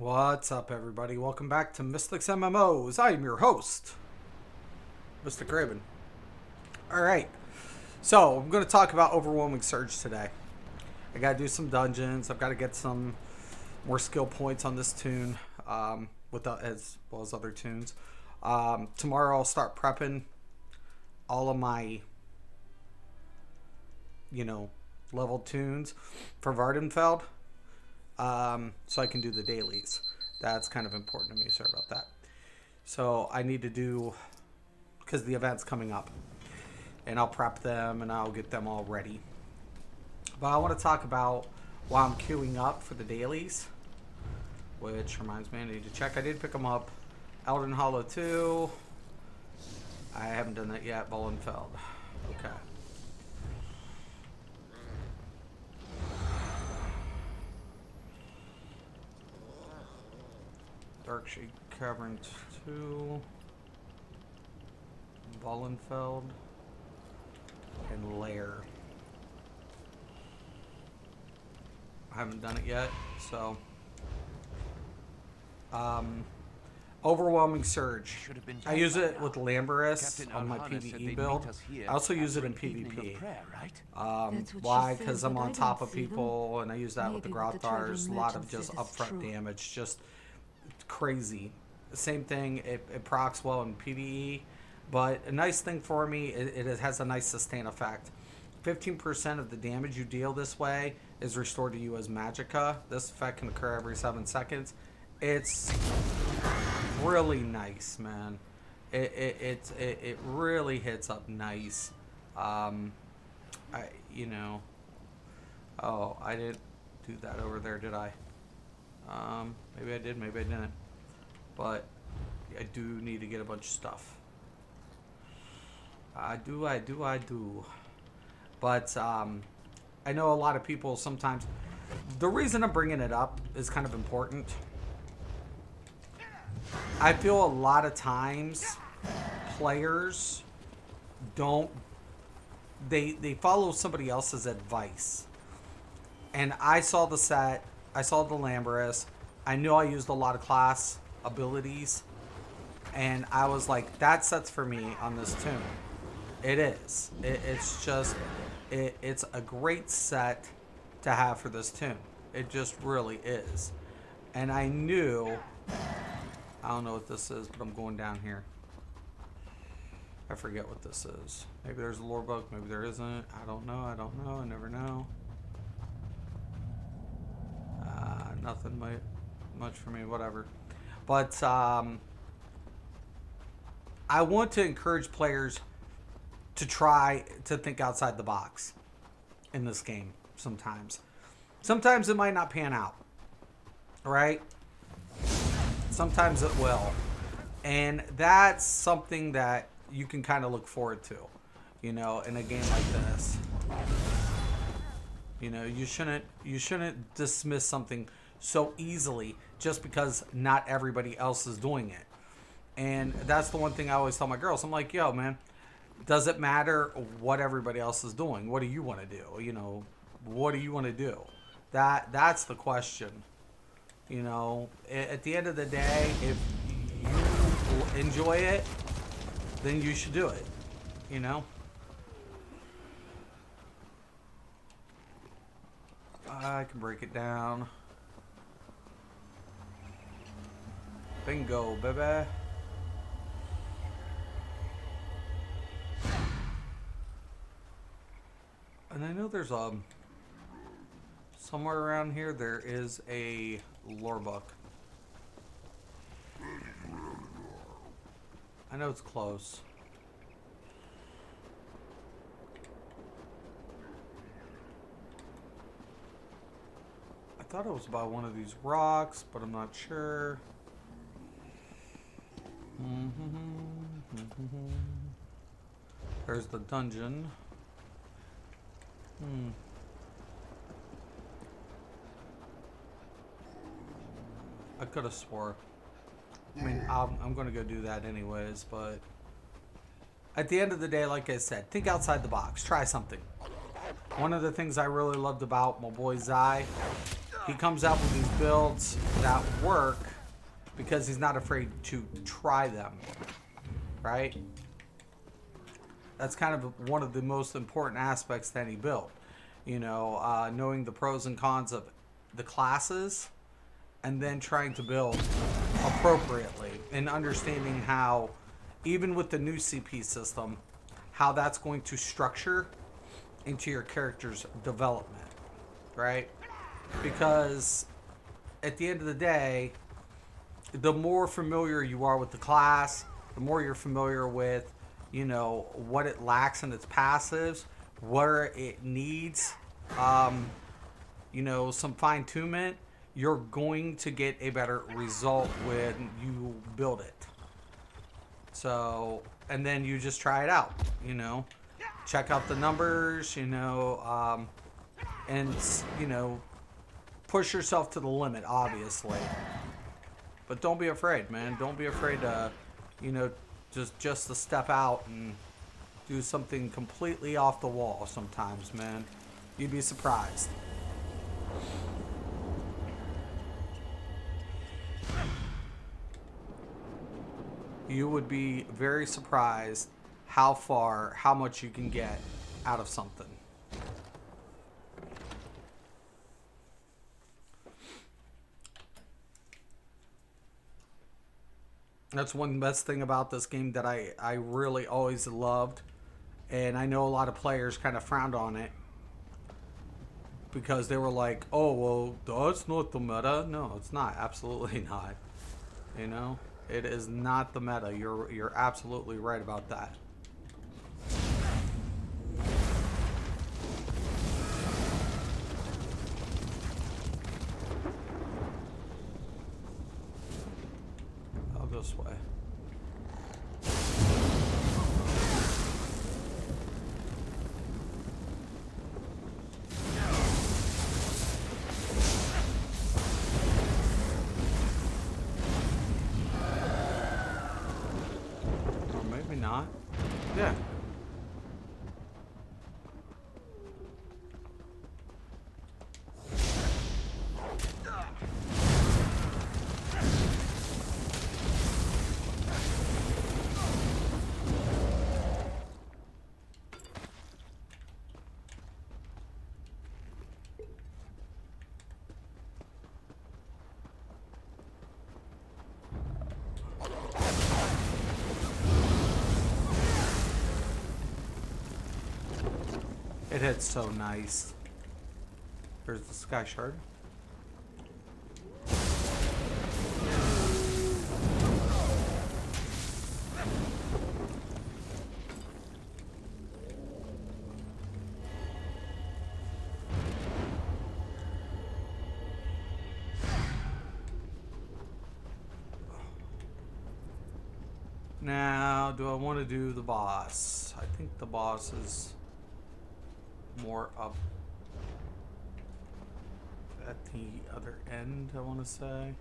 What's up, everybody? Welcome back to Mystics MMOs. I am your host, Mystic Raven. Alright, so I'm going to talk about Overwhelming Surge today. I got to do some dungeons. I've got to get some more skill points on this tune, as well as other tunes. Tomorrow I'll start prepping all of my, leveled tunes for Vardenfeld. So I can do the dailies. That's kind of important to me. Sorry about that. So I need to do, because the event's coming up, and I'll prep them and I'll get them all ready. But I want to talk about while I'm queuing up for the dailies, which reminds me I need to check. I did pick them up. Elden Hollow 2. I haven't done that yet. Vollenfeld. Okay. Darkshade Cavern 2, Vollenfeld, and Lair. I haven't done it yet, so Overwhelming Surge. I use it with Lamberus on my PvE build. I also use it in PvP. Why? Because I'm on top of people, and I use that with the Grothars. A lot of just upfront damage. Just crazy. Same thing, it procs well in PvE, but a nice thing for me, it has a nice sustain effect. 15% of the damage you deal this way is restored to you as magicka. This effect can occur every 7 seconds. It's really nice, man. It really hits up nice. Oh, I didn't do that over there, did I? Maybe I did, maybe I didn't. But I do need to get a bunch of stuff. I do. But I know a lot of people sometimes. The reason I'm bringing it up is kind of important. I feel a lot of times players don't. They follow somebody else's advice. And I saw the set. I saw the Lamberus. I knew I used a lot of class abilities. And I was like, that set's for me on this tune. It is. It's just, it's a great set to have for this tune. It just really is. And I knew, I don't know what this is, but I'm going down here. I forget what this is. Maybe there's a lore book, maybe there isn't. I don't know, I never know. Nothing much for me, whatever. But I want to encourage players to try to think outside the box in this game sometimes. Sometimes it might not pan out, right? Sometimes it will. And that's something that you can kind of look forward to, in a game like this. You shouldn't dismiss something so easily just because not everybody else is doing it. And that's the one thing I always tell my girls. I'm like, yo, man, does it matter what everybody else is doing? What do you want to do? What do you want to do? That's the question. At the end of the day, if you enjoy it, then you should do it. I can break it down. Bingo, baby. And I know there's somewhere around here there is a lore book. I know it's close. I thought it was by one of these rocks, but I'm not sure. There's the dungeon. I could have swore. I mean, I'm going to go do that anyways, but at the end of the day, like I said, think outside the box. Try something. One of the things I really loved about my boy Zai, he comes out with these builds that work because he's not afraid to try them, right? That's kind of one of the most important aspects to any build. Knowing the pros and cons of the classes and then trying to build appropriately and understanding how, even with the new CP system, how that's going to structure into your character's development, right? Because at the end of the day, the more familiar you are with the class, the more you're familiar with, what it lacks in its passives, where it needs, some fine tunement, you're going to get a better result when you build it. So, and then you just try it out, check out the numbers, and, push yourself to the limit, obviously. But don't be afraid, man. Don't be afraid to, just to step out and do something completely off the wall sometimes, man. You'd be surprised. You would be very surprised how much you can get out of something. That's one best thing about this game that I really always loved. And I know a lot of players kind of frowned on it because they were like, oh, well, that's not the meta. No, it's not. Absolutely not. It is not the meta. You're absolutely right about that. I'll go this way. Not. Yeah. It hits so nice. There's the sky shard. Now, do I want to do the boss? I think the boss is more up at the other end, I want to say.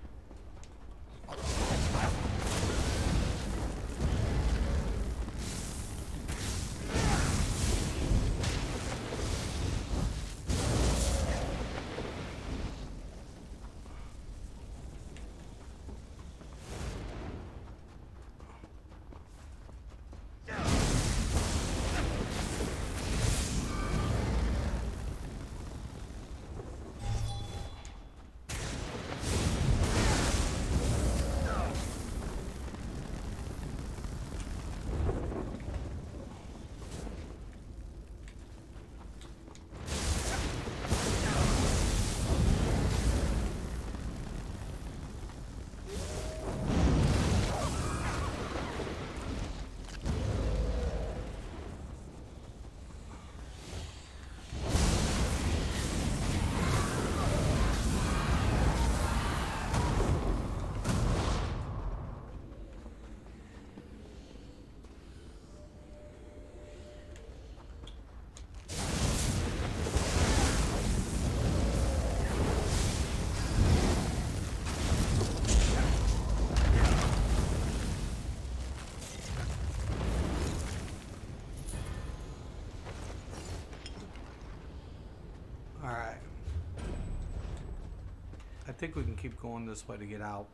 think we can keep going this way to get out.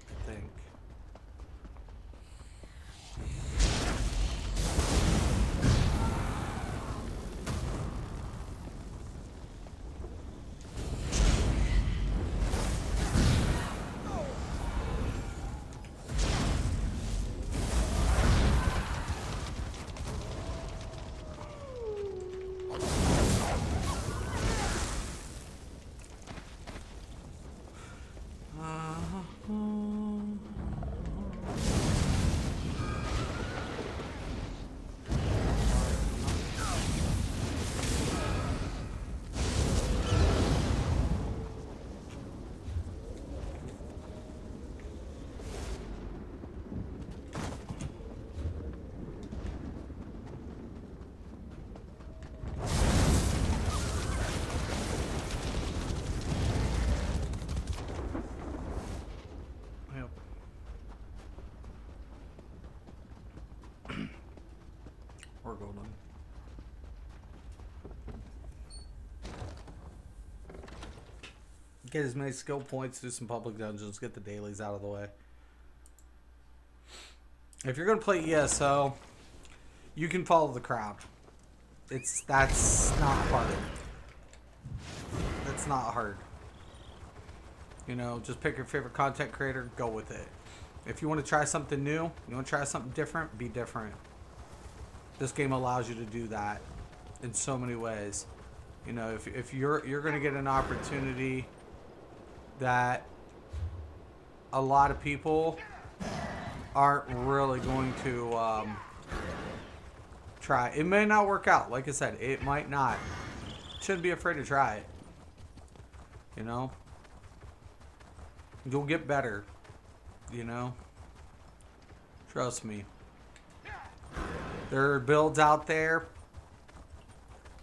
I think. Or golden. Get as many skill points, do some public dungeons, get the dailies out of the way. If you're gonna play ESO, you can follow the crowd. That's not hard. That's not hard. You know, just pick your favorite content creator, go with it. If you want to try something new, you want to try something different, be different. This game allows you to do that in so many ways. You know, if you're going to get an opportunity that a lot of people aren't really going to try. It may not work out. Like I said, it might not. Shouldn't be afraid to try it. You know? You'll get better. You know? Trust me. There are builds out there,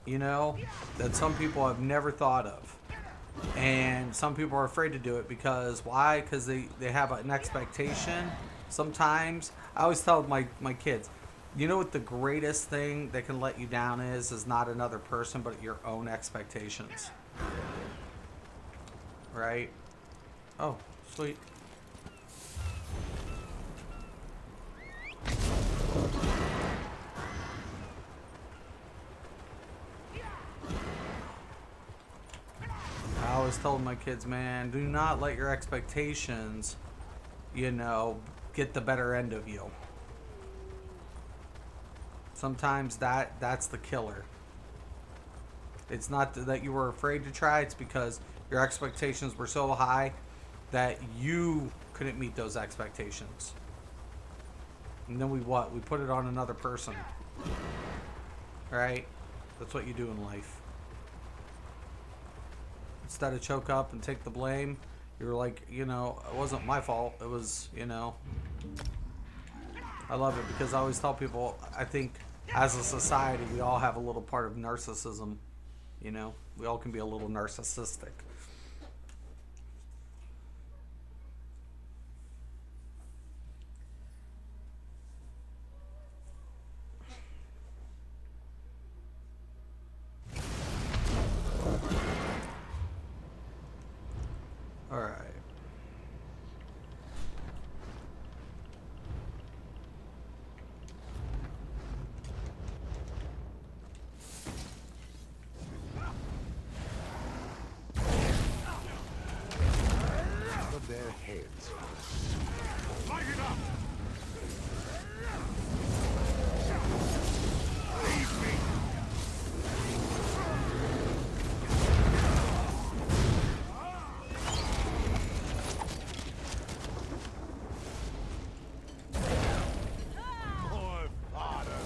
you know, that some people have never thought of. And some people are afraid to do it because, why? Because they have an expectation. Sometimes, I always tell my kids, you know what the greatest thing that can let you down is not another person, but your own expectations. Right? Oh, sweet. I always told my kids, man, do not let your expectations, you know, get the better end of you. Sometimes that's the killer. It's not that you were afraid to try, it's because your expectations were so high that you couldn't meet those expectations. And then we put it on another person. Right? That's what you do in life. Instead of choke up and take the blame, you're like, you know, it wasn't my fault. It was, you know. I love it because I always tell people, I think as a society, we all have a little part of narcissism. You know, we all can be a little narcissistic. All right. Of their heads. Light it up! Leave me! More fodder!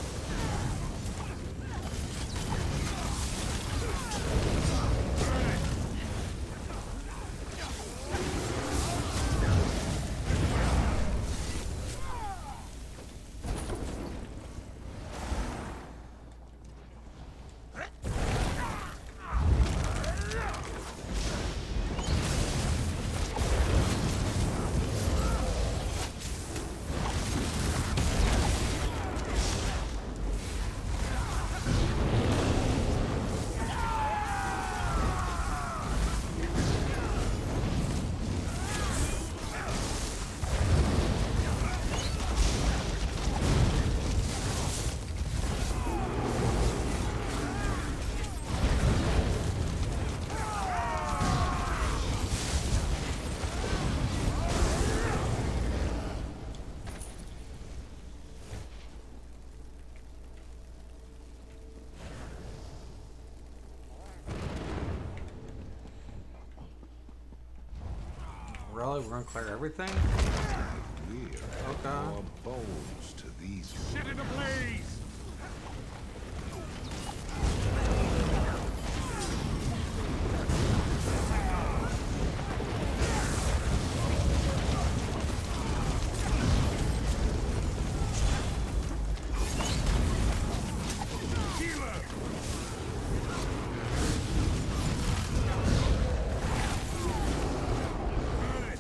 Really? We're gonna clear everything? We'll add more bones to these. Set it ablaze! Healer! Burn it!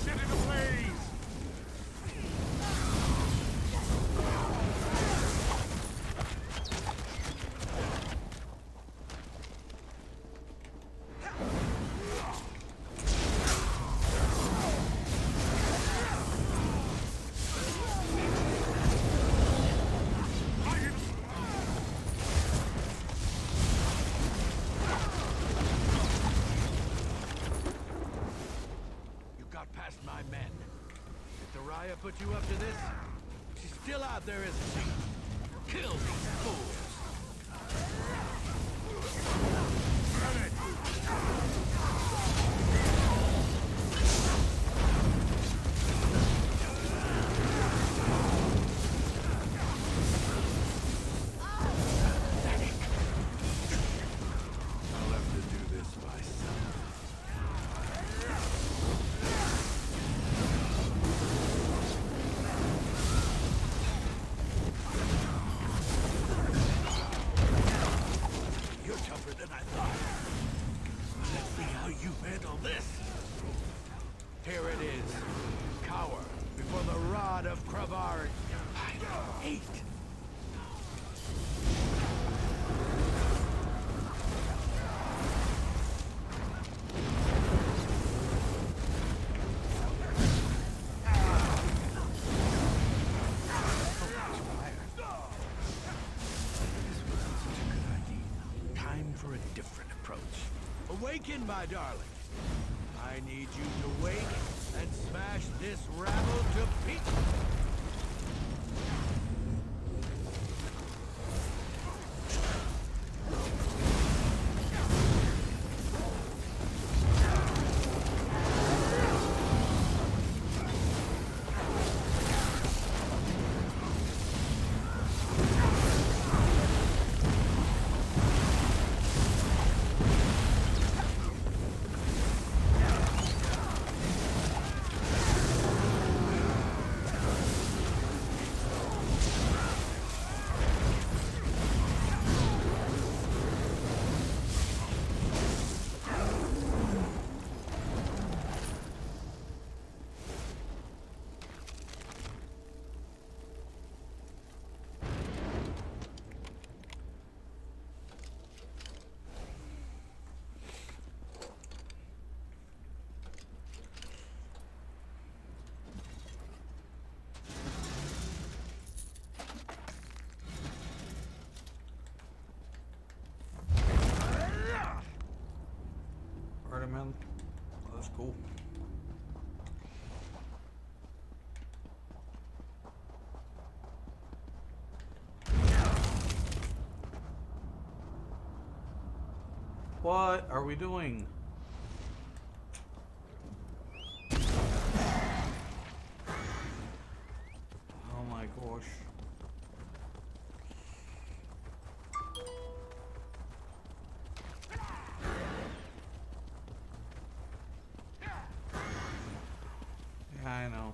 Set it ablaze! Light it! You got past my men. Did Raya put you up to this? She's still out there, isn't she? Kill these fools! Burn it! I'll have to do this myself. You're tougher than I thought. Let's see how you handle this. Here it is. Cower before the rod of Kravar. I hate. Time for a different approach. Awaken, my darling. I need you to wake and smash this rabble to pieces. Alright, man. That's cool. What are we doing? Oh my gosh. Yeah, I know.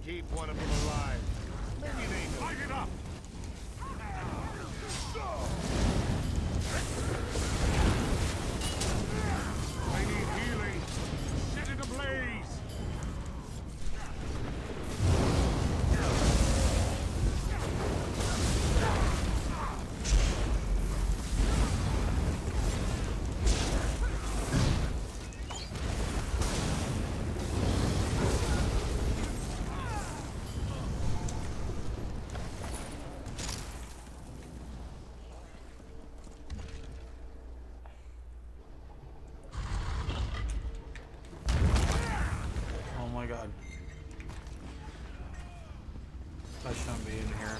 Keep one of them alive. Maybe they know. Light it up! god. I shouldn't be in here.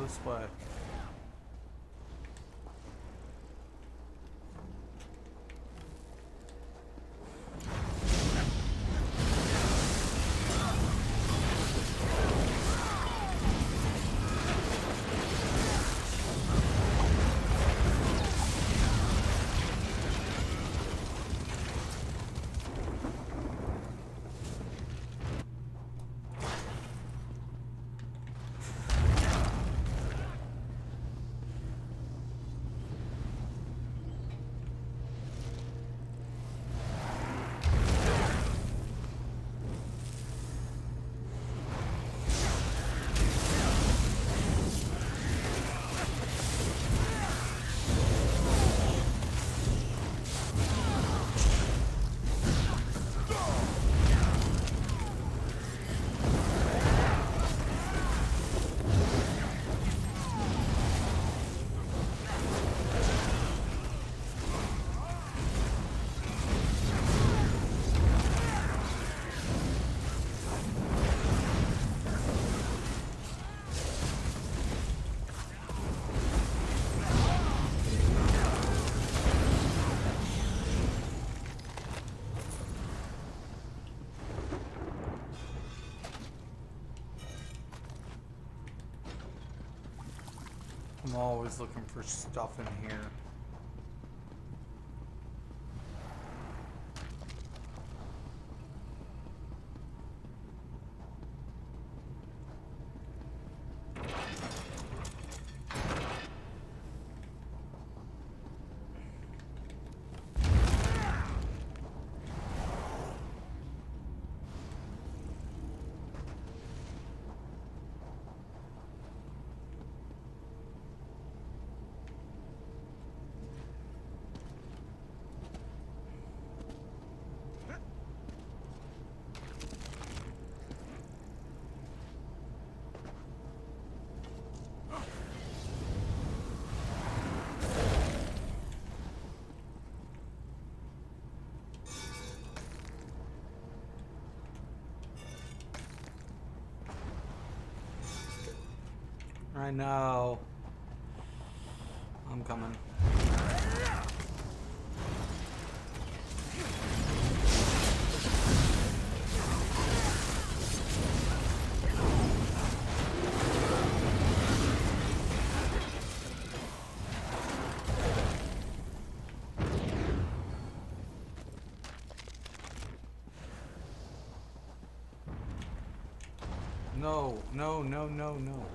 This way. I'm always looking for stuff in here. I know. I'm coming. No, no, no, no, no.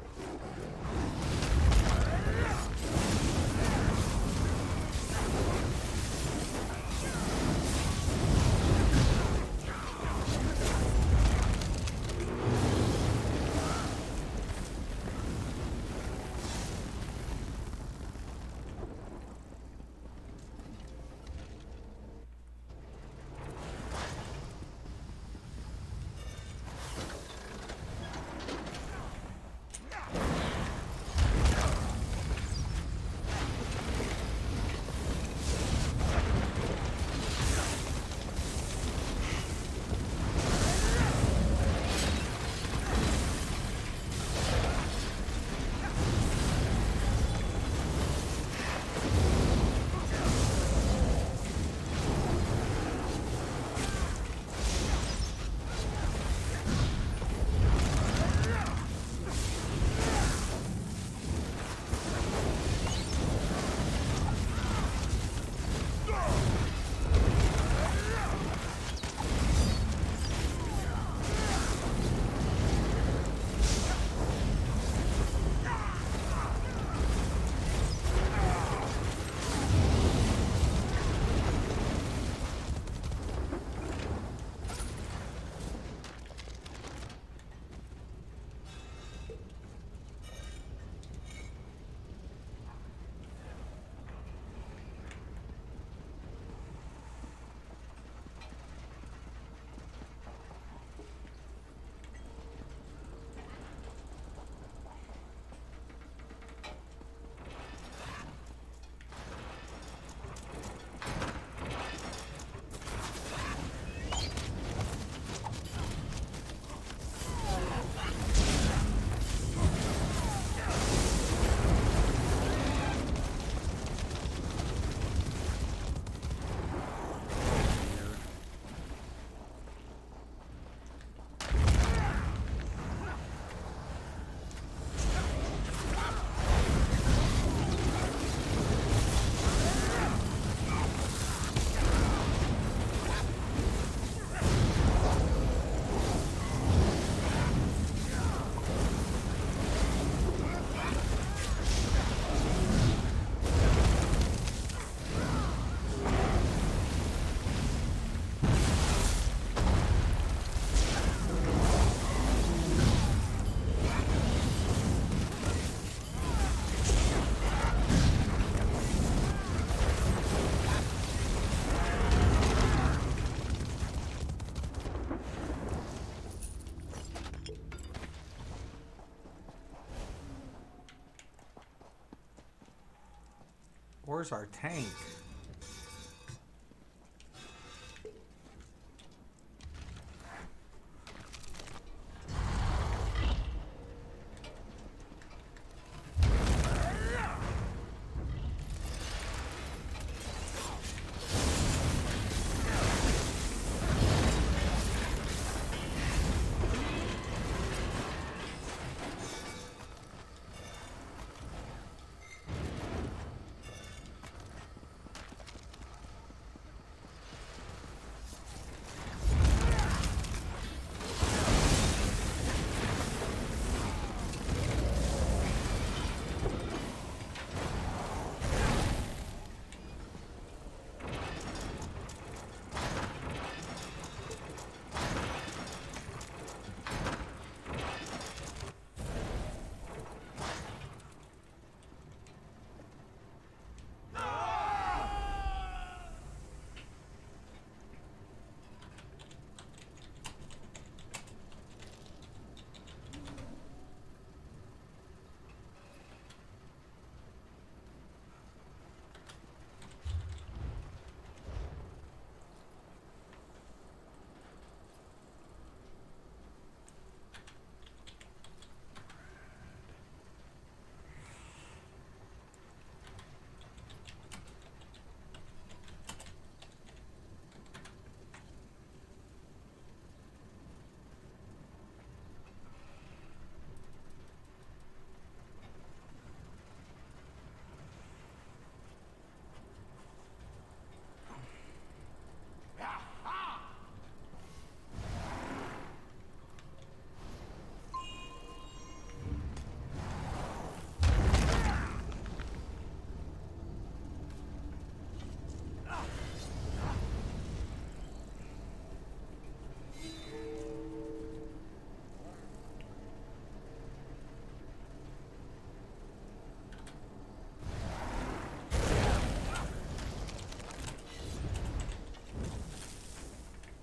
Where's our tank?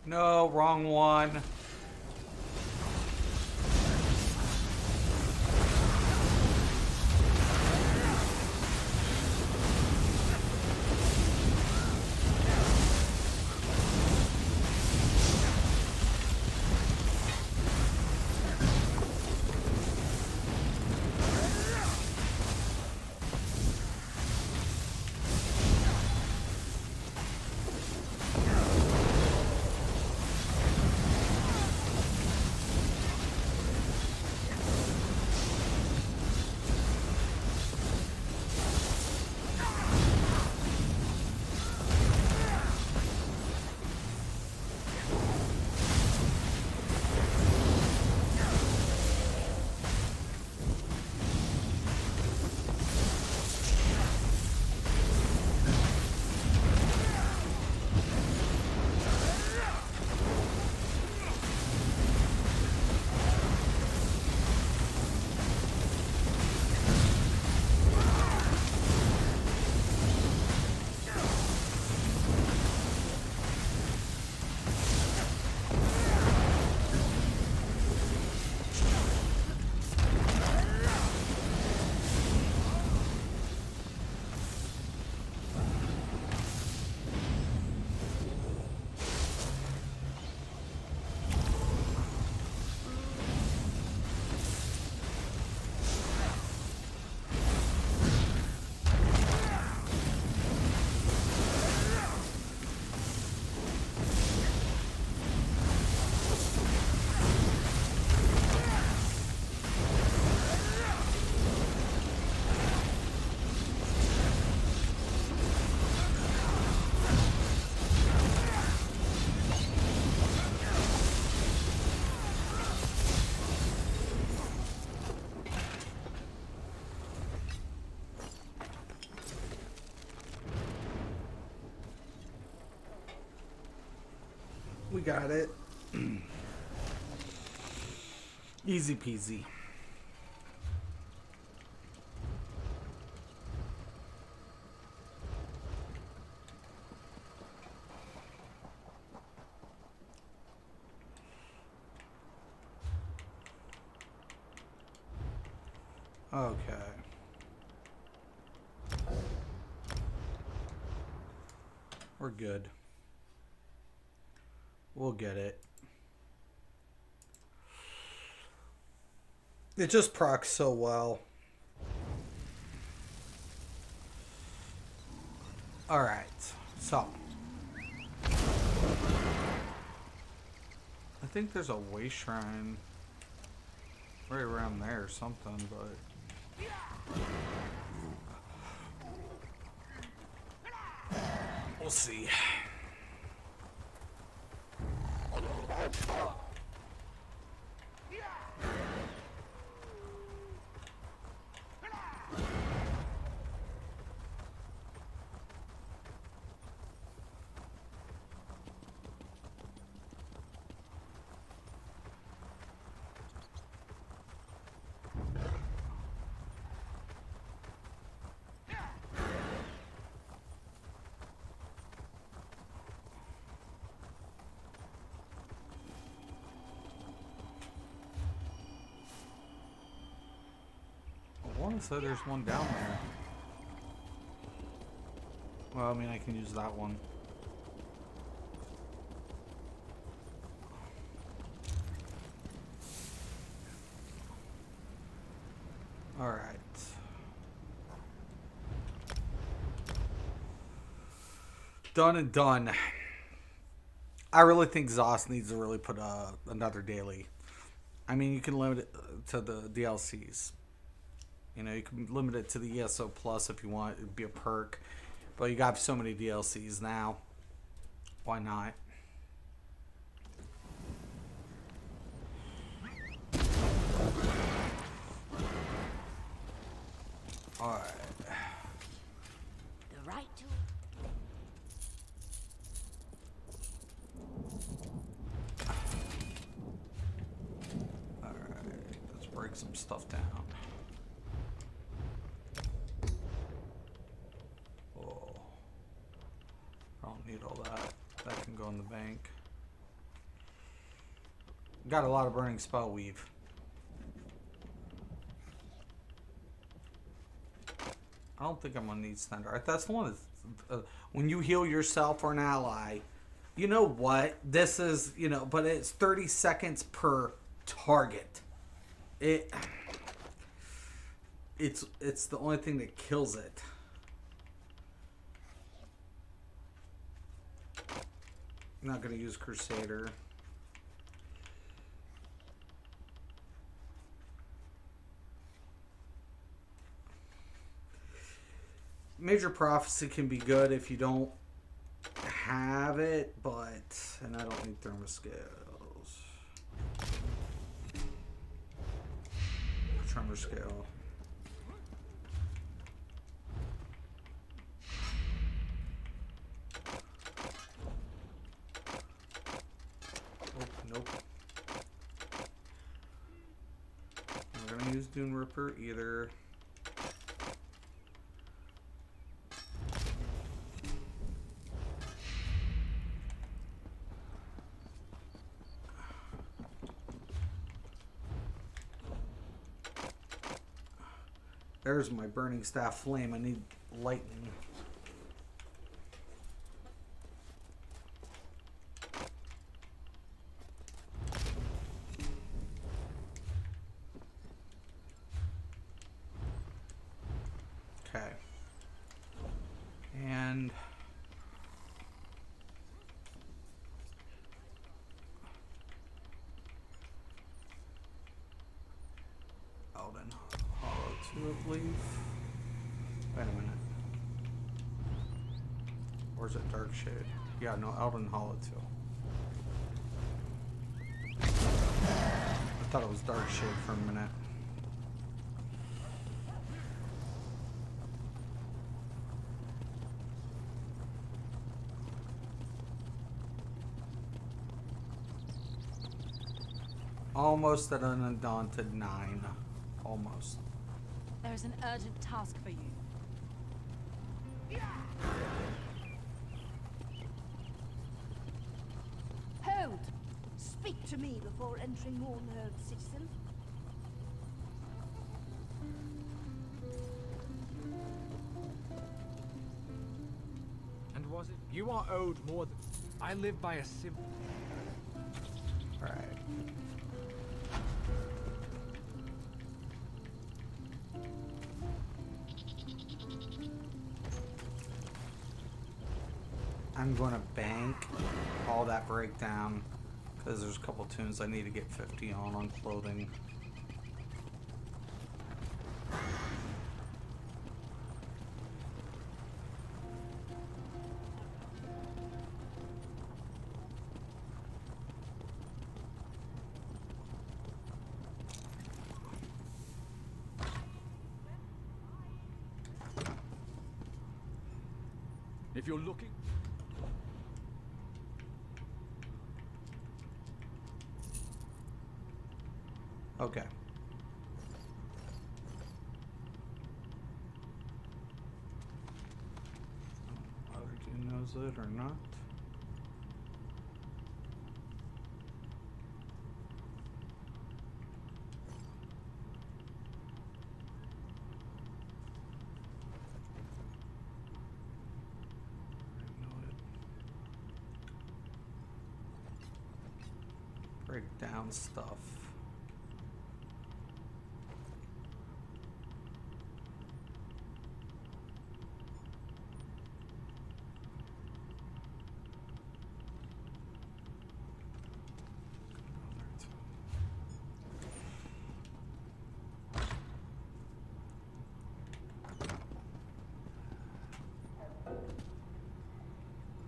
No, wrong one. We got it. Easy peasy. Okay. We're good. We'll get it. It just procs so well. Alright, so. I think there's a way shrine right around there or something, but. We'll see. I want to say there's one down there. Well, I mean, I can use that one. Alright. Done and done. I really think ZOS needs to really put another daily. I mean, you can limit it to the DLCs. You know, you can limit it to the ESO Plus if you want. It'd be a perk. But you got so many DLCs now. Why not? Alright. The right to Alright. Let's break some stuff down. Oh. I don't need all that. That can go in the bank. Got a lot of burning spell weave. I don't think I'm gonna need Thunder. That's the one that's, when you heal yourself or an ally. You know what? This is, you know, but it's 30 seconds per target. It's the only thing that kills it. I'm not gonna use Crusader. Major Prophecy can be good if you don't have it, but... And I don't need Thermoscales. Tremor Scale. Oh, nope. I'm not gonna use Dune Ripper either. There's my Burning Staff Flame. I need lightning. Okay. And Elden Hollow 2, I believe. Wait a minute. Or is it Dark Shade? Yeah, no, Elden Hollow 2. I thought it was Dark Shade for a minute. Almost at an Undaunted 9. Almost. There is an urgent task for you. Hold! Speak to me before entering Warnerd, citizen. And was it You are owed more than... I live by a simple... All right. I'm going to bank all that breakdown because there's a couple tunes I need to get 50 on clothing. If you're looking... Okay. Other dude knows it or not. Break down stuff.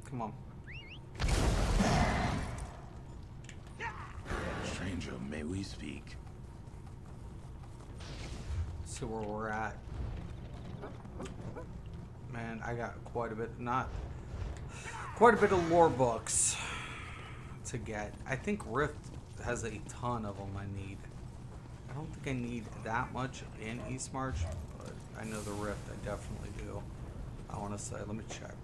Come on. Stranger, may we speak? See where we're at. Man, I got quite a bit of lore books to get. I think Rift has a ton of them I need. I don't think I need that much in East March, but I know the Rift I definitely do. I want to say, let me check.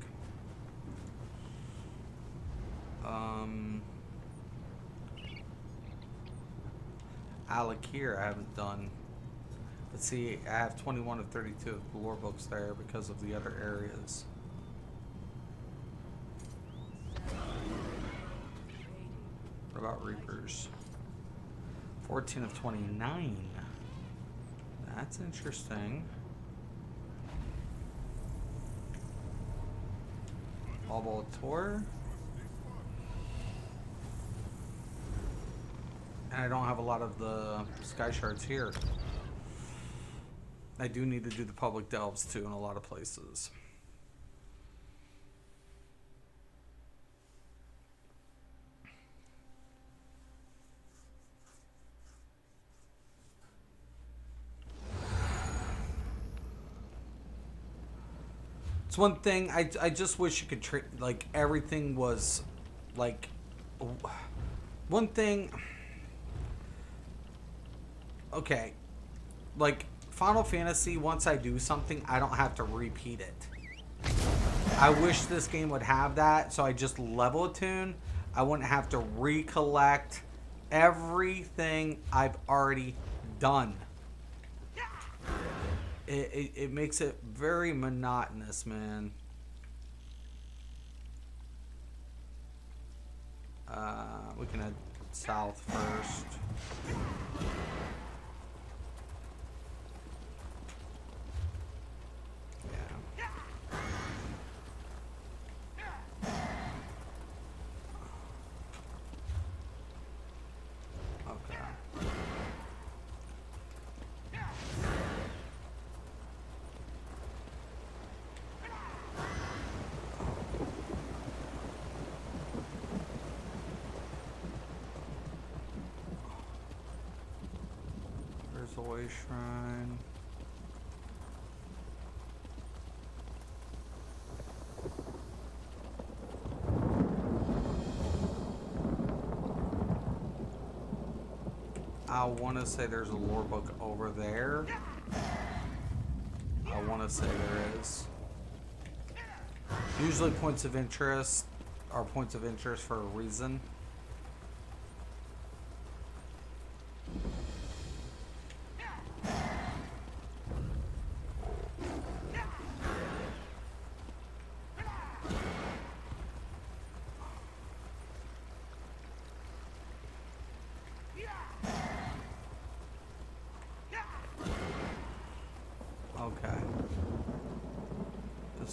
Alakir I haven't done. Let's see, I have 21 of 32 of the lore books there because of the other areas. What about Reapers? 14 of 29. That's interesting. All tour. And I don't have a lot of the sky shards here. I do need to do the public delves too in a lot of places. It's one thing I just wish you could like everything was like one thing. Okay, like Final Fantasy, once I do something, I don't have to repeat it. I wish this game would have that, so I just level a tune. I wouldn't have to recollect everything I've already done. It makes it very monotonous, man. We can head south first. Away shrine. I want to say there's a lore book over there. I want to say there is. Usually points of interest are points of interest for a reason.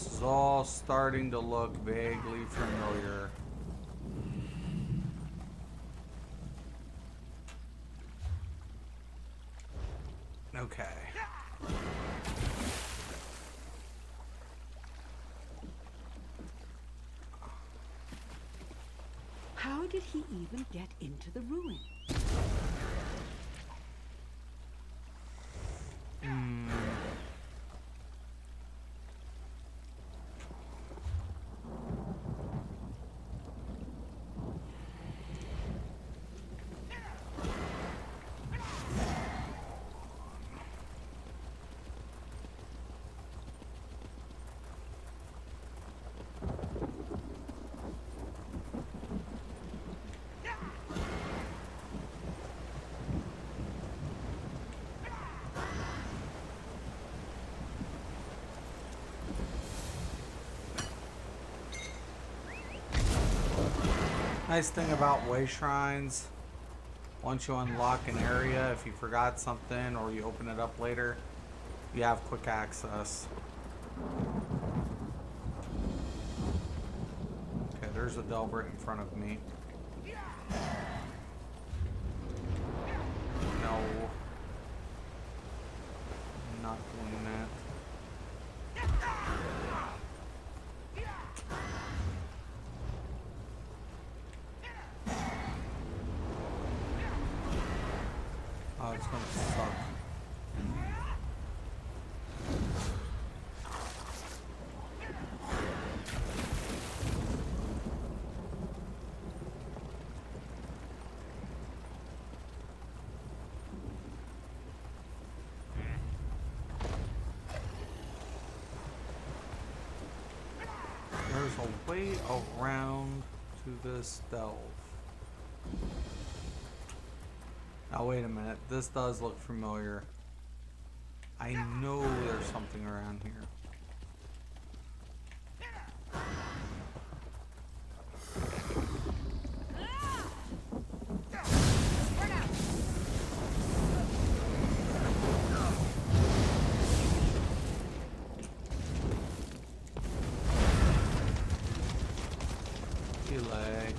This is all starting to look vaguely familiar. Okay. How did he even get into the ruin? Nice thing about way shrines, once you unlock an area, if you forgot something or you open it up later, you have quick access. Okay, there's a Delbert in front of me. No. I'm not doing that. Oh, it's gonna suck. There's a way around to this delve. Now wait a minute, this does look familiar. I know there's something around here. Delay.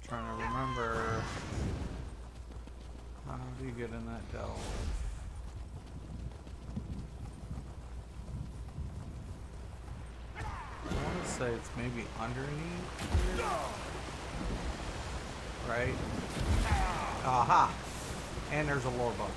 Trying to remember. How do you get in that delve? I want to say it's maybe underneath here. Right? Aha! And there's a lore bug.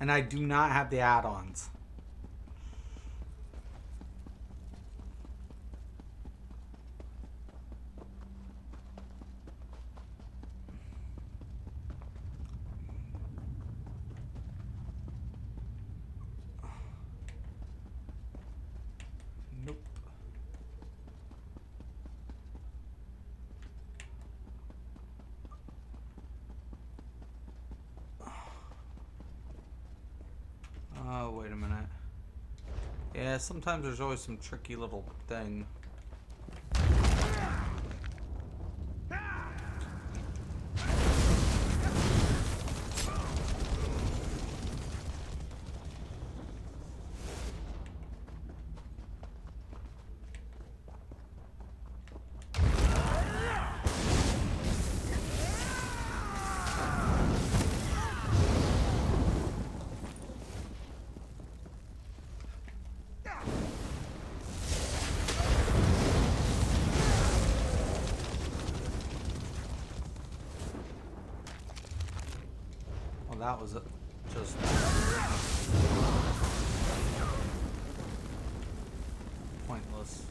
And I do not have the add-ons. Nope. Oh, wait a minute. Yeah, sometimes there's always some tricky little thing. That was it. Just pointless.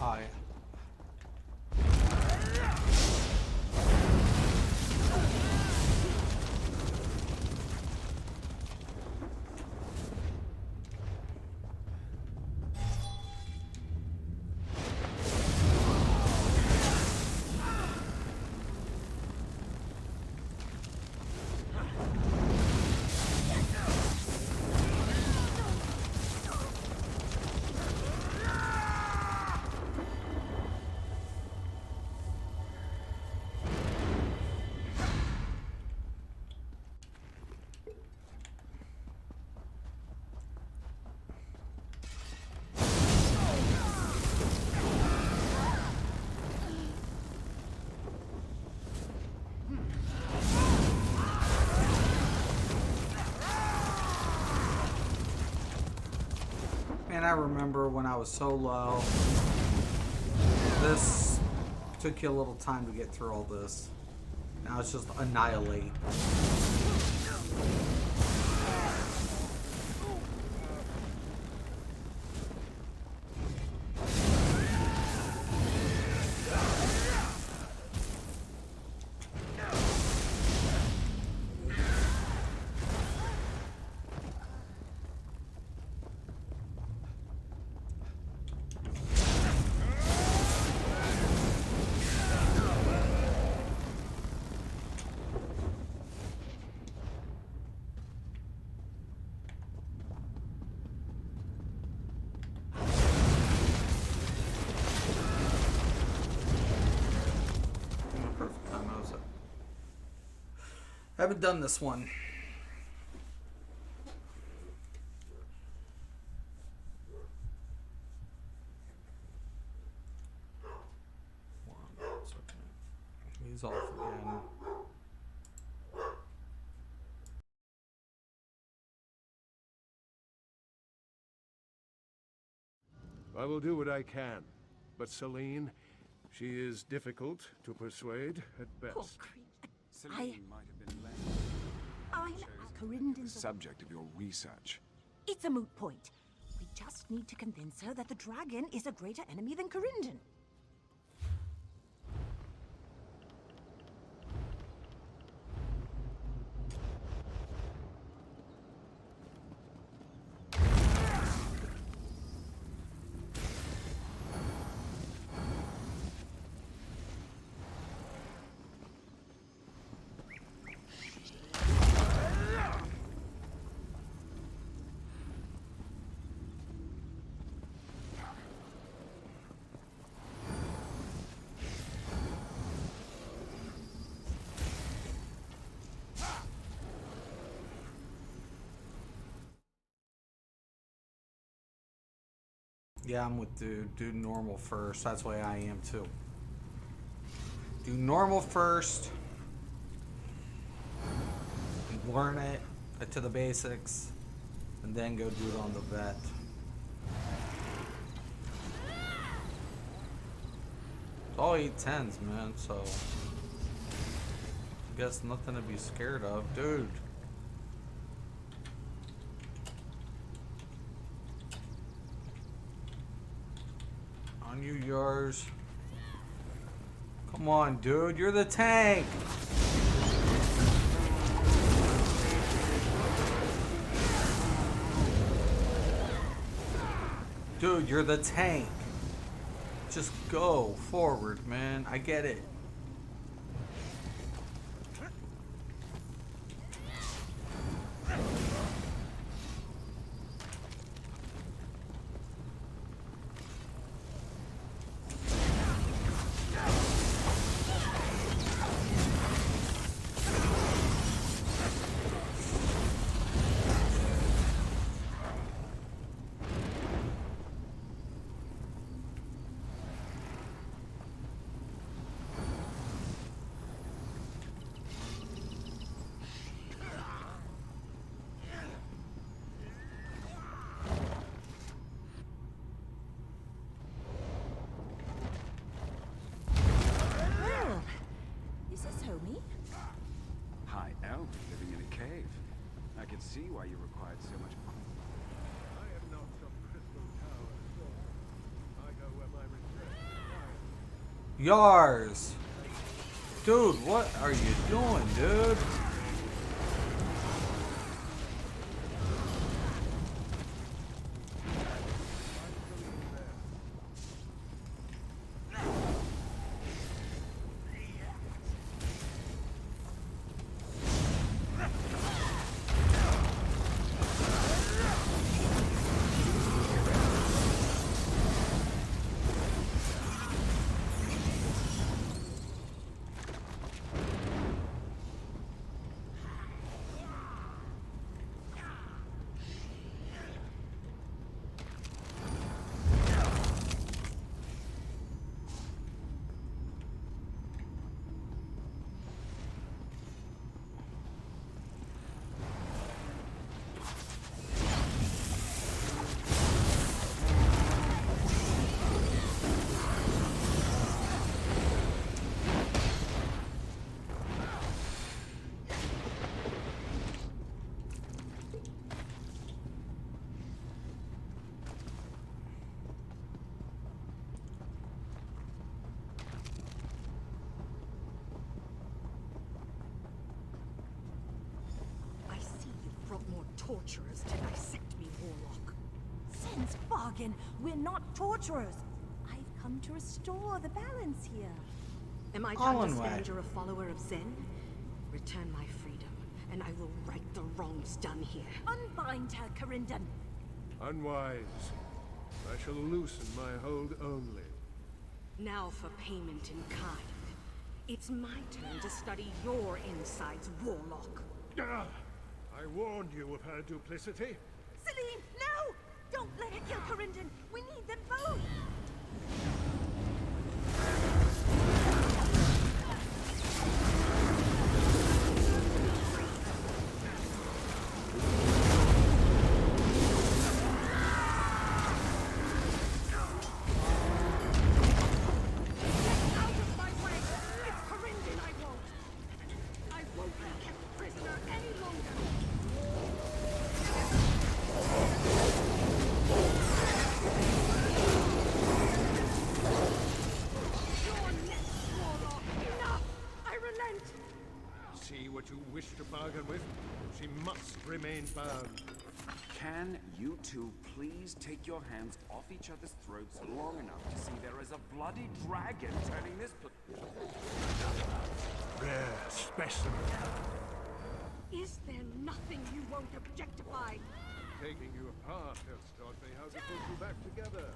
Oh, yeah. Man, I remember when I was so low. This took you a little time to get through all this. Now it's just annihilate. Perfect time. I haven't done this one. One second. He's off again. I will do what I can. But Celine, she is difficult to persuade at Poor best. creature. Celine might have been less I'm Corindan's. subject of your research. It's a moot point. We just need to convince her that the dragon is a greater enemy than Corindan. Yeah, I'm with dude. Do normal first. That's the way I am too. Do normal first. Learn it to the basics. And then go do it on the vet. It's all 810s, man, so I guess nothing to be scared of. Dude. On you, yours. Come on, dude. You're the tank. Dude, you're the tank. Just go forward, man. I get it. Well, is this homey? High elf living in a cave. I can see why you required so much. I am not some crystal tower storm. I go where my research Yars. Dude, what are you doing, dude? I see you've brought more torturers to dissect me, Warlock. Sense bargain. We're not torturers. I've come to restore the balance here. Am I to All in understand way. you're a follower of Zen? Return my freedom, and I will right the wrongs done here. Unbind her, Corindon. Unwise. I shall loosen my hold only. Now for payment in kind. It's my turn to study your insides, Warlock. Ah! I warned you of her duplicity. Celine, no! Don't let her kill Corindon! We need them both! Get out of my way! It's Corindon I won't! I won't be kept prisoner any longer! Your next, Warlock! Enough! I relent! See what you wish to bargain with. She must remain bound. Can you two please take your hands off each other's throats long enough to see there is a bloody dragon turning this Rare specimen. Is there nothing you won't objectify? Taking you apart has taught me how to put you back together.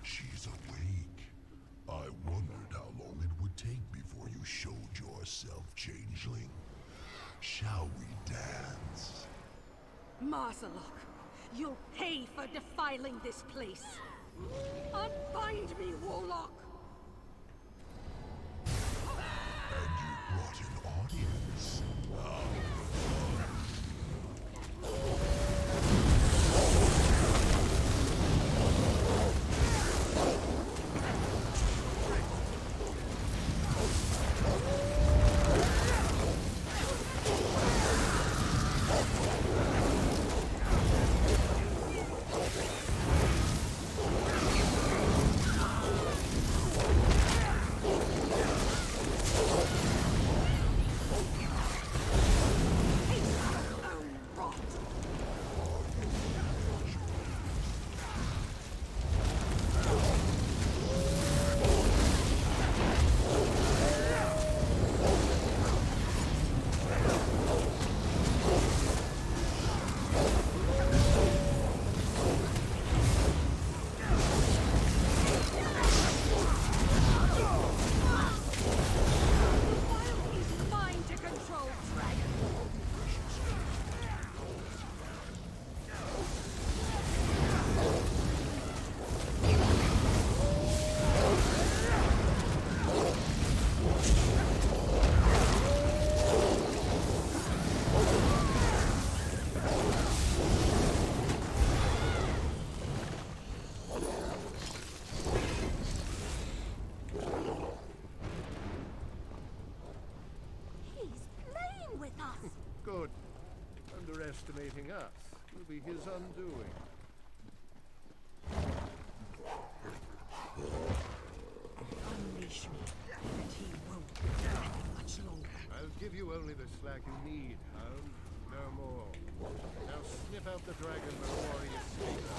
She's awake. I wondered how long it would take before you showed yourself, changeling. Shall we dance? Marzalok, you'll pay for defiling this place. Unbind me, Warlock! And you brought an audience. underestimating us will be his undoing. Unleash me, and he won't be nothing much longer. I'll give you only the slack you need, Hound. No more. Now sniff out the dragon before he escapes.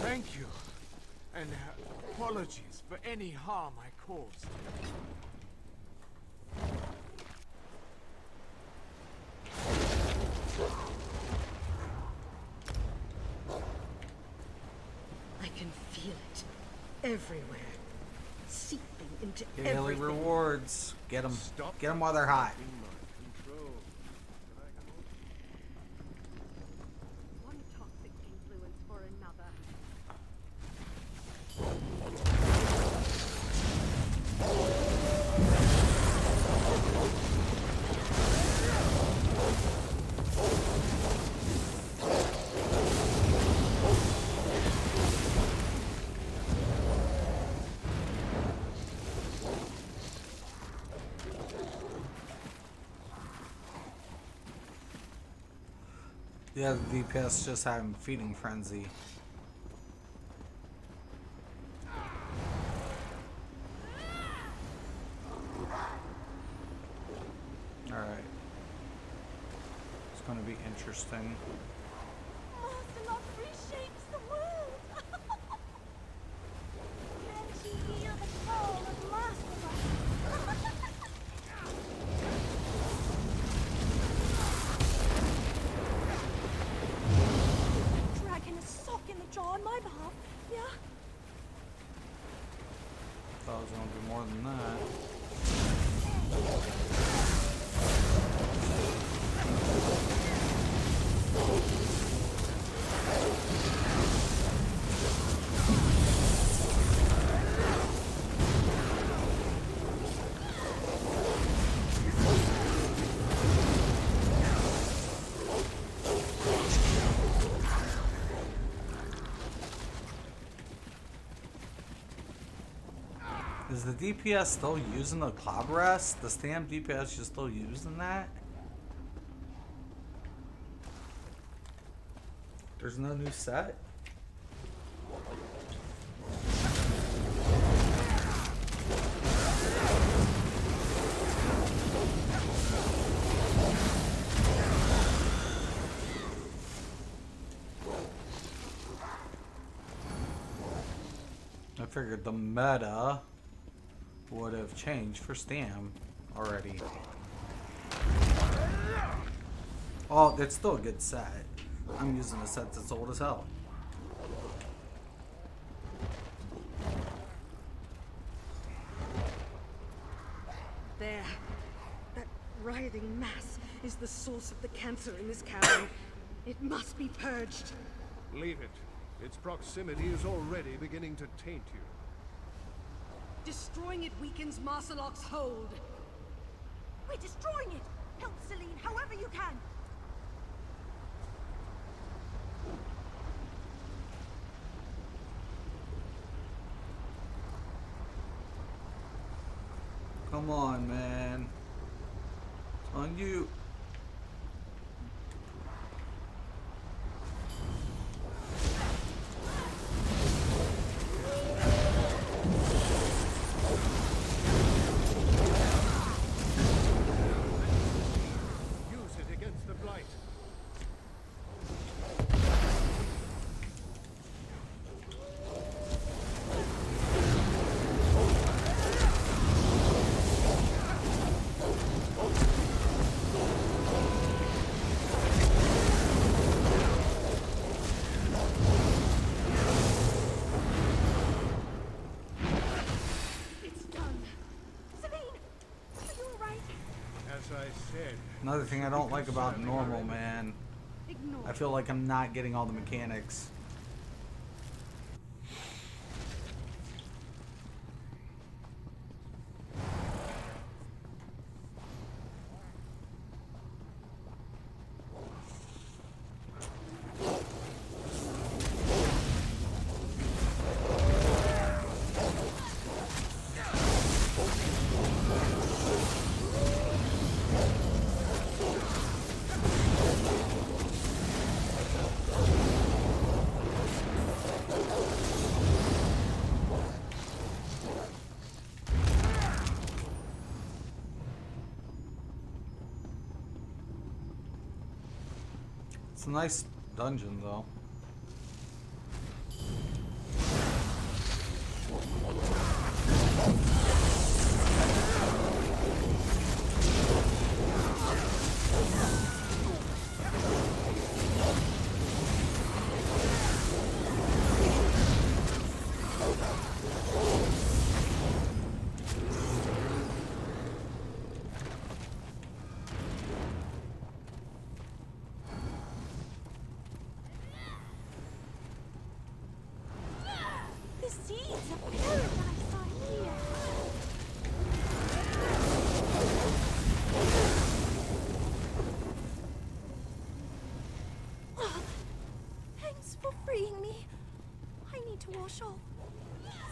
Thank you. And apologies for any harm I caused. I can feel it everywhere, seeping into Daily everything. rewards. Get them. Stop Get them while they're hot. in my control. And I can One toxic influence for another. Yeah, the DPS just having feeding frenzy. Alright. It's gonna be interesting. Marcelot reshapes the world! Can she heal the soul of Marcelot? Dragon a sock in the jaw on my behalf, yeah? Thought it was gonna be more than that. Is the DPS still using the cloud rest? The stam DPS is still using that? There's no new set? I figured the meta would have changed for Stam already. Oh, it's still a good set. I'm using a set that's old as hell. There. That writhing mass is the source of the cancer in this cavern. It must be purged. leave it. Its proximity is already beginning to taint you. Destroying it weakens Marceloc's hold. We're destroying it! Help Celine however you can! Come on, man. It's on you. Use it against the blight. As I said, Another thing I don't like about normal, man. I feel like I'm not getting all the mechanics. It's a nice dungeon, though. The seeds of paradise are here. Thanks for freeing me. I need to wash off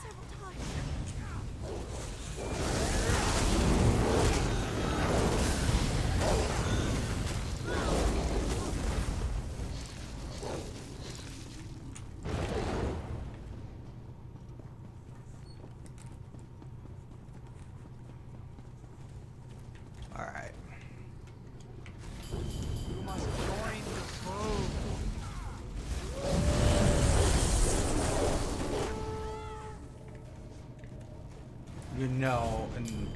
several times. Alright. You must join the crew. You know, and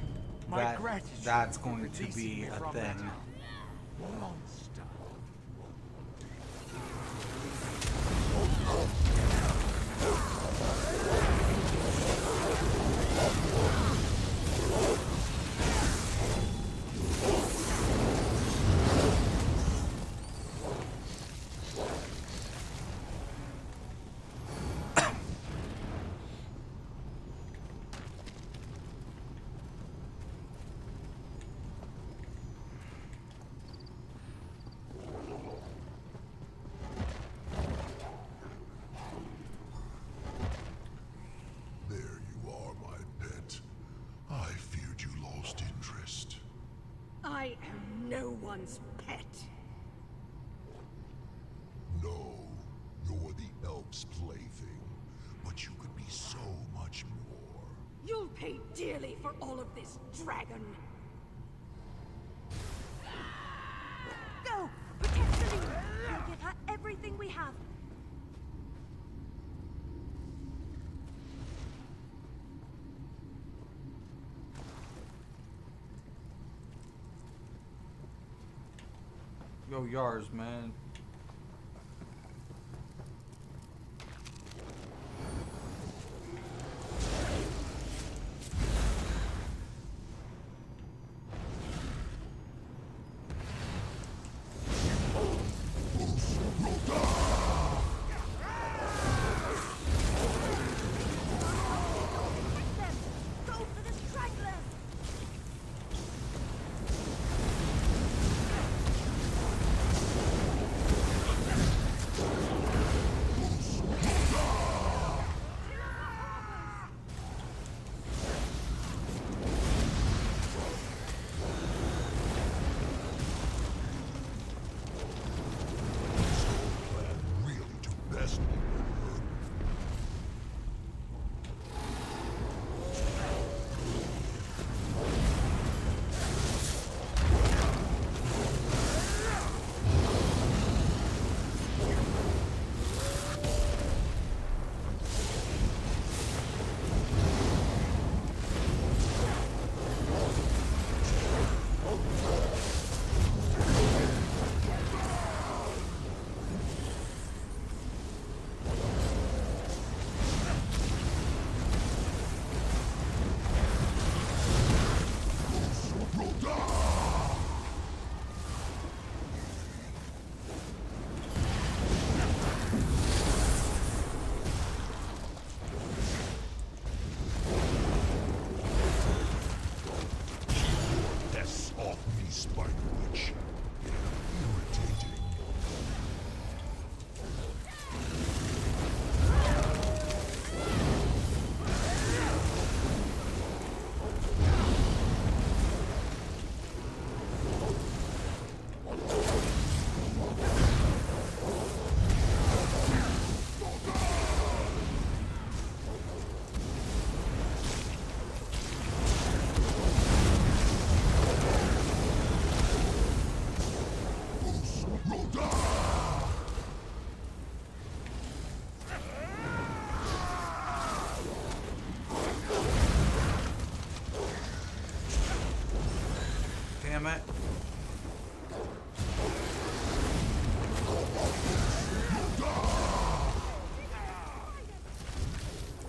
My gratitude that's for going to releasing be me a from that thing. monster. There you are, my pet. I feared you lost interest. I am no one's pet. No, you're the elf's plaything, but you could be so much more. You'll pay dearly for all of this, dragon. Go! Protect Celine! We'll give her everything we have. Yo, Yars, man. Protect them! Go for the stragglers! spider witch. Irritating. Damn it.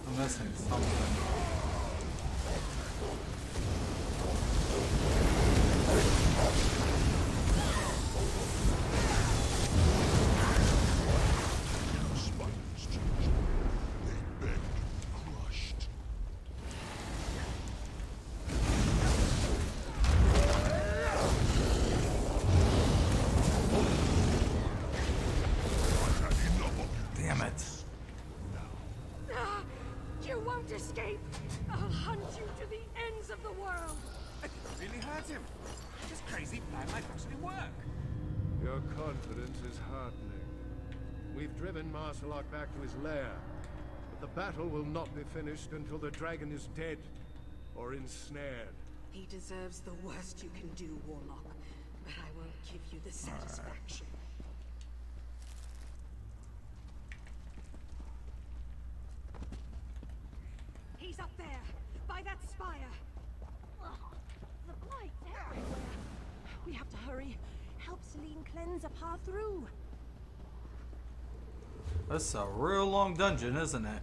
I'm missing something. Spiders change. They bend, crushed. Damn it. You won't escape! I'll hunt you to the ends of the world! It really hurt him. This crazy plan might actually work. Your confidence is heartening. We've driven Marcelok back to his lair, but the battle will not be finished until the dragon is dead or ensnared. He deserves the worst you can do, Warlock, but I won't give you the satisfaction. He's up there, by that spire. Ugh, the blight's everywhere. We have to hurry. Help Celine cleanse a path through. This is a real long dungeon, isn't it?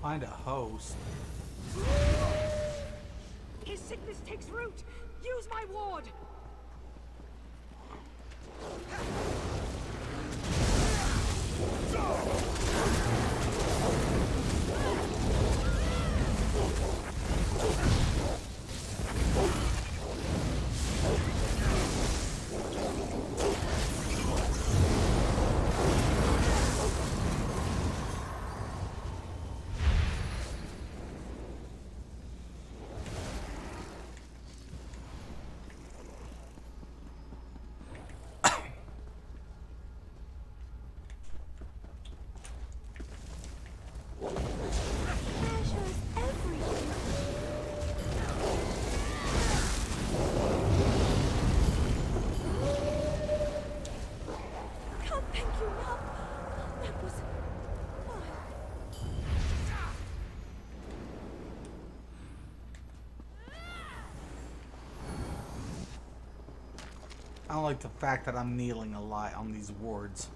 Find a host. His sickness takes root. Use my ward. Treasures everything. Can't thank you enough. That was fun. I don't like the fact that I'm kneeling a lot on these wards.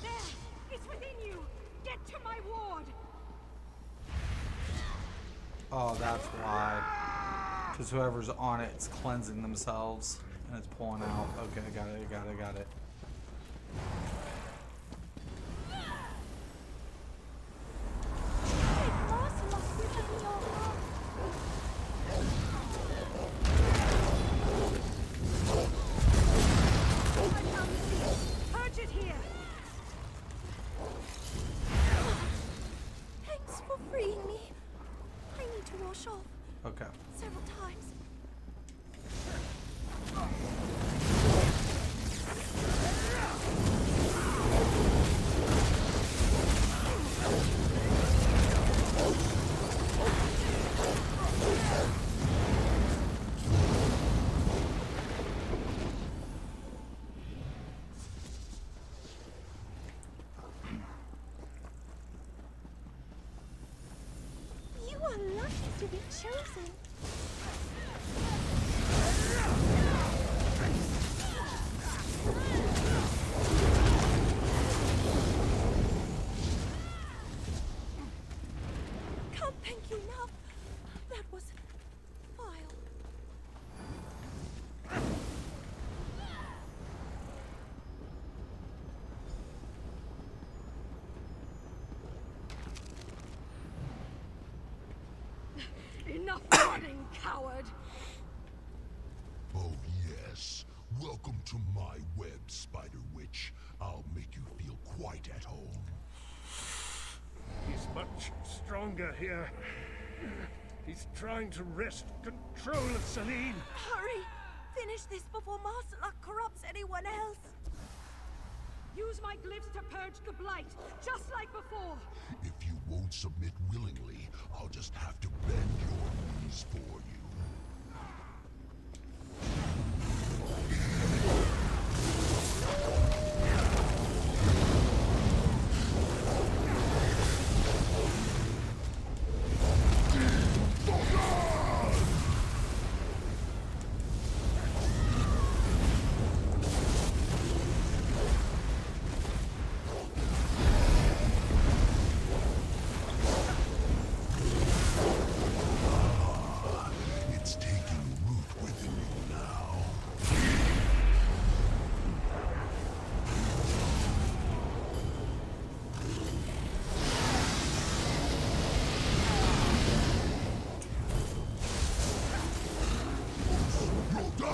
There! It's within you! Get to my ward! Oh, that's why. Because whoever's on it is cleansing themselves and it's pulling out. Okay, got it. Take Marcelok with him in your heart. I found the seal. Purge it here! Thanks for freeing me. I need to wash off Okay. several times. are lucky to be chosen. Can't thank you enough. That was vile. Enough running, coward! Oh yes. Welcome to my web, Spider Witch. I'll make you feel quite at home. He's much stronger here. He's trying to wrest control of Celine. Hurry! Finish this before Marcella corrupts anyone else. Use my glyphs to purge the blight, just like before. If you won't submit willingly, I'll just have to bend your knees for you. It's taking root within you now. You'll die!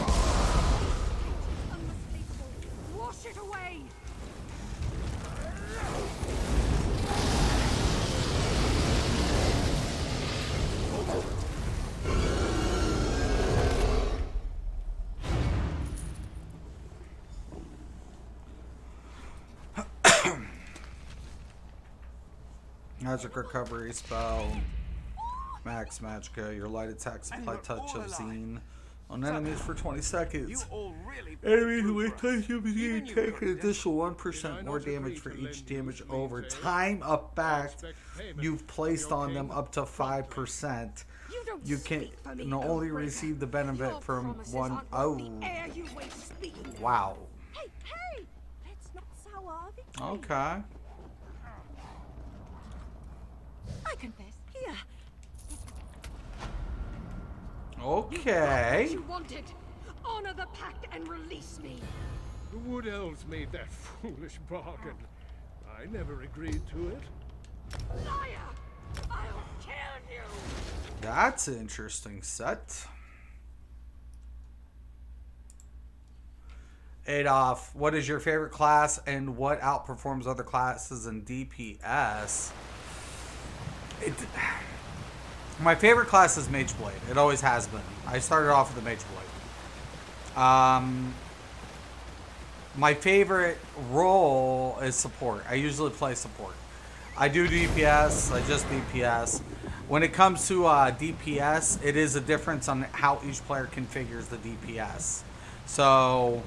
Unmistakable. Wash it away! Magic recovery spell. Max Magicka. Your light attacks apply we're touch all of alive. Zine on enemies for 20 You seconds. all really Enemies pulled with through for us. touch of Even Zine you take got an it. additional Did I 1% more not agree damage for to each lend you damage Celine over Tail? time effect Expect payment you've from placed your on them king up to promptly. 5%. You don't You can speak for me, only O'Brien. receive the benefit Your from promises one. aren't Oh, worth the air you waste speaking them. wow. Hey, hey! Let's not sour our victory. Okay. I confess. Here. Okay. What you wanted. Honor the pact and release me. The Wood Elves made that foolish bargain. I never agreed to it. Liar! I'll kill you! That's an interesting set. Adolf, what is your favorite class and what outperforms other classes in DPS? My favorite class is Mage Blade. It always has been. I started off with the Mage Blade. My favorite role is support. I usually play support. I do DPS. I just DPS. When it comes to DPS, it is a difference on how each player configures the DPS. So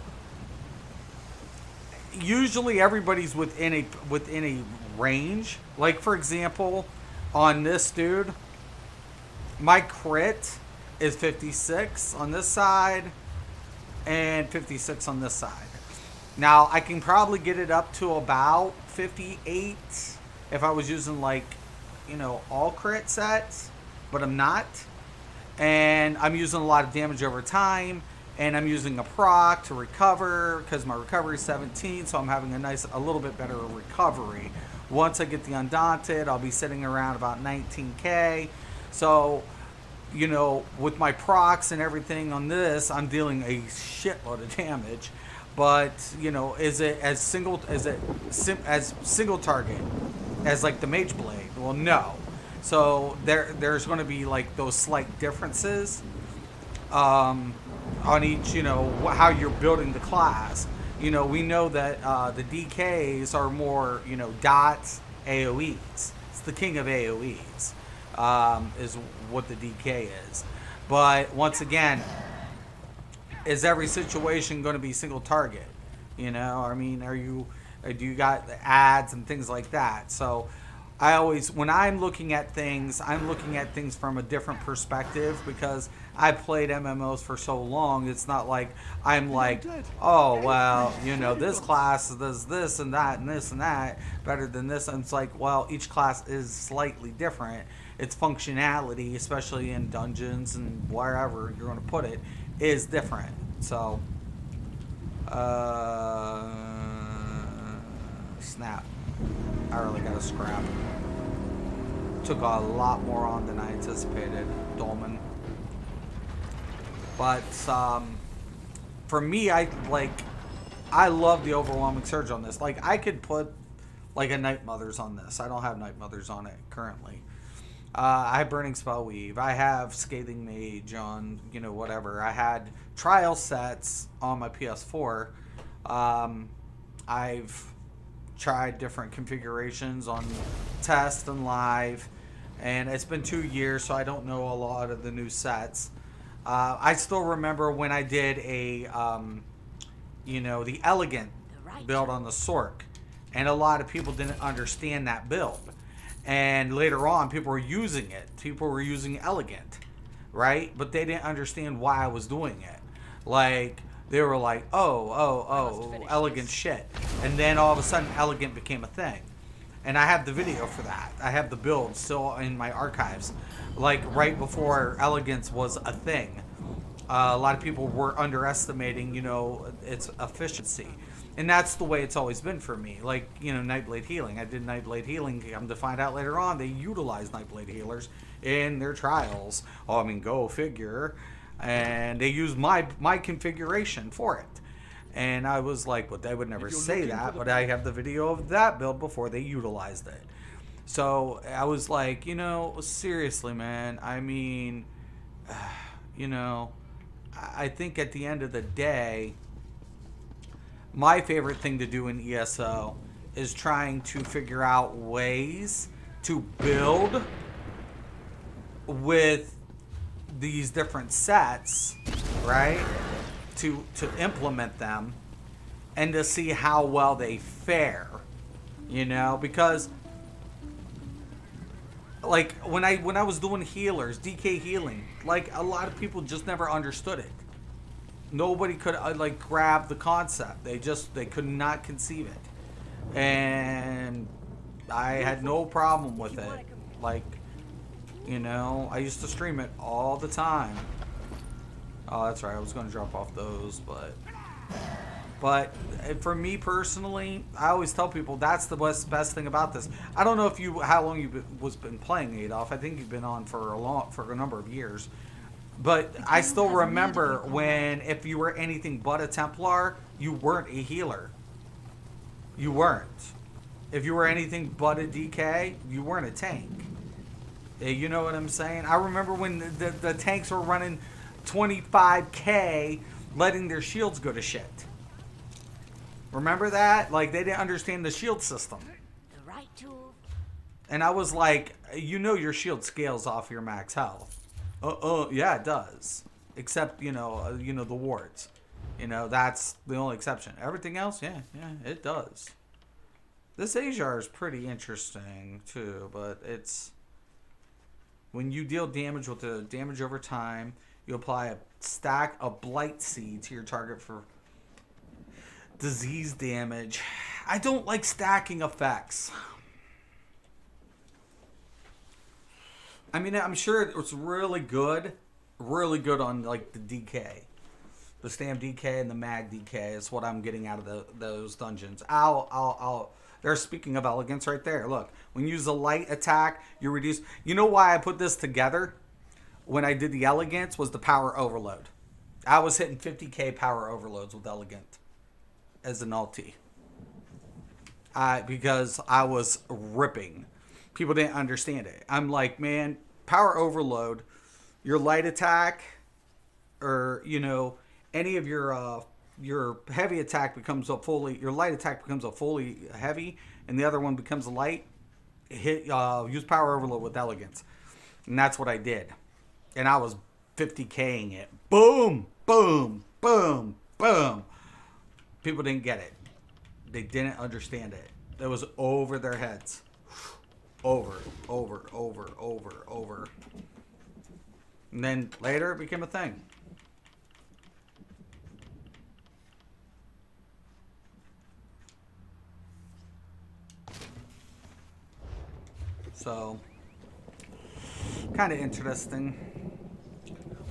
usually everybody's within a range. Like for example, on this dude, my crit is 56 on this side and 56 on this side. Now I can probably get it up to about 58 if I was using like, you know, all crit sets, but I'm not. And I'm using a lot of damage over time, and I'm using a proc to recover because my recovery is 17, so I'm having a little bit better recovery. Once I get the Undaunted, I'll be sitting around about 19k. So, you know, with my procs and everything on this, I'm dealing a shitload of damage. But, you know, is it as single target as like the Mage Blade? Well, no. So there's going to be like those slight differences on each, you know, how you're building the class. You know, we know that the DKs are more, you know, dots, AoEs. It's the king of AoEs, is what the DK is. But once again, is every situation going to be single target? You know, I mean, do you got ads and things like that? So I always, when I'm looking at things from a different perspective because I played MMOs for so long. It's not like I'm like, oh, well, you know, this class does this and that and this and that better than this. And it's like, well, each class is slightly different. Its functionality, especially in dungeons and wherever you're going to put it, is different. So, snap. I really got to scrap. Took a lot more on than I anticipated, Dolman. But for me, I love the overwhelming surge on this. Like, I could put like a Night Mothers on this. I don't have Night Mothers on it currently. I have Burning Spell Weave. I have Scathing Mage on, you know, whatever. I had trial sets on my PS4. I've tried different configurations on test and live, and it's been 2 years, so I don't know a lot of the new sets. I still remember when I did a, you know, the Elegant build on the Sork, and a lot of people didn't understand that build. And later on, people were using it. People were using Elegant, right? But they didn't understand why I was doing it. Like, they were like, oh, Elegant shit. And then all of a sudden, Elegant became a thing. And I have the video for that. I have the build still in my archives. Like, right before Elegance was a thing. A lot of people were underestimating, you know, its efficiency. And that's the way it's always been for me. Like, you know, Nightblade Healing. I did Nightblade Healing. Come to find out later on, they utilize Nightblade Healers in their trials. Oh, I mean, go figure. And they use my configuration for it. And I was like, but they would never say that. But I have the video of that build before they utilized it. So I was like, you know, seriously, man. I mean, you know, I think at the end of the day, my favorite thing to do in ESO is trying to figure out ways to build with these different sets, right? To implement them and to see how well they fare, you know, because like when I was doing healers, DK healing, like a lot of people just never understood it. Nobody could like grab the concept. They could not conceive it. And I had no problem with it. Like, you know, I used to stream it all the time. Oh, that's right. I was going to drop off those, but for me personally, I always tell people that's the best thing about this. I don't know how long you've been playing Adolf. I think you've been on for a number of years. But I still remember when, if you were anything but a Templar, you weren't a healer. You weren't. If you were anything but a DK, you weren't a tank. You know what I'm saying? I remember when the tanks were running 25k, letting their shields go to shit. Remember that? Like, they didn't understand the shield system. The right tool. And I was like, you know your shield scales off your max health. Yeah, it does. Except, you know, the wards. You know, that's the only exception. Everything else, yeah, it does. This Ajar is pretty interesting, too, but it's... When you deal damage with the damage over time, you apply a stack of Blight Seed to your target for disease damage. I don't like stacking effects. I mean, I'm sure it's really good on like the DK, the Stam DK and the Mag DK is what I'm getting out of those dungeons. They're speaking of elegance right there. Look, when you use a light attack, you reduce. You know why I put this together? When I did the elegance was the power overload. I was hitting 50k power overloads with elegant as an ulti. Because I was ripping. People didn't understand it. I'm like, man, power overload, your light attack, or, you know, any of your heavy attack becomes your light attack becomes a fully heavy, and the other one becomes a light. Use power overload with elegance. And that's what I did. And I was 50k'ing it. Boom, boom, boom, boom. People didn't get it. They didn't understand it. It was over their heads. over. And then later it became a thing. So, kind of interesting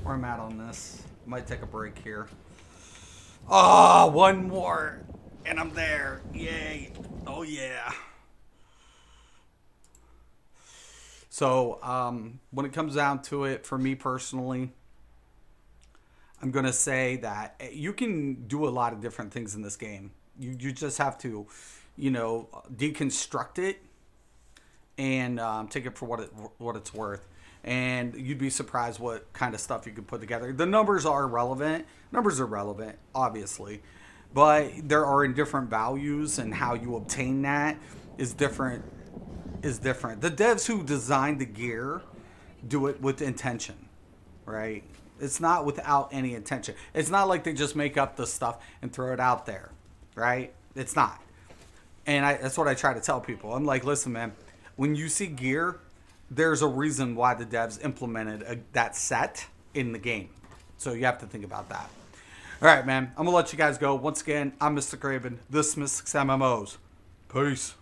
where I'm at on this. Might take a break here. Oh, one more. And I'm there. Yay. Oh, yeah. So, when it comes down to it, for me personally, I'm going to say that you can do a lot of different things in this game. You just have to, deconstruct it and take it for what it's worth. And you'd be surprised what kind of stuff you could put together. The numbers are relevant. Numbers are relevant, obviously. But there are in different values, and how you obtain that is different. The devs who designed the gear do it with intention, right? It's not without any intention. It's not like they just make up the stuff and throw it out there, right? It's not. And that's what I try to tell people. I'm like, listen, man, when you see gear, there's a reason why the devs implemented that set in the game. So you have to think about that. All right, man. I'm going to let you guys go. Once again, I'm Mr. Craven. This is Mystics MMOs. Peace.